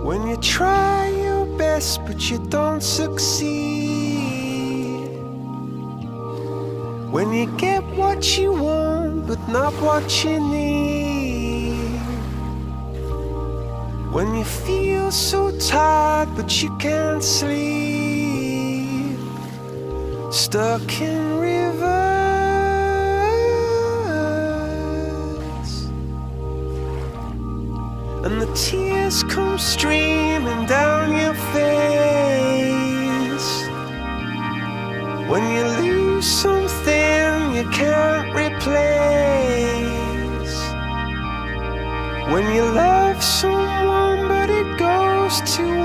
When you try your best but you don't succeed. When you get what you want but not what you need. When you feel so tired but you can't sleep. Stuck in rivers and the tears come streaming down your face. When you lose something you can't replace. When you love someone but it goes to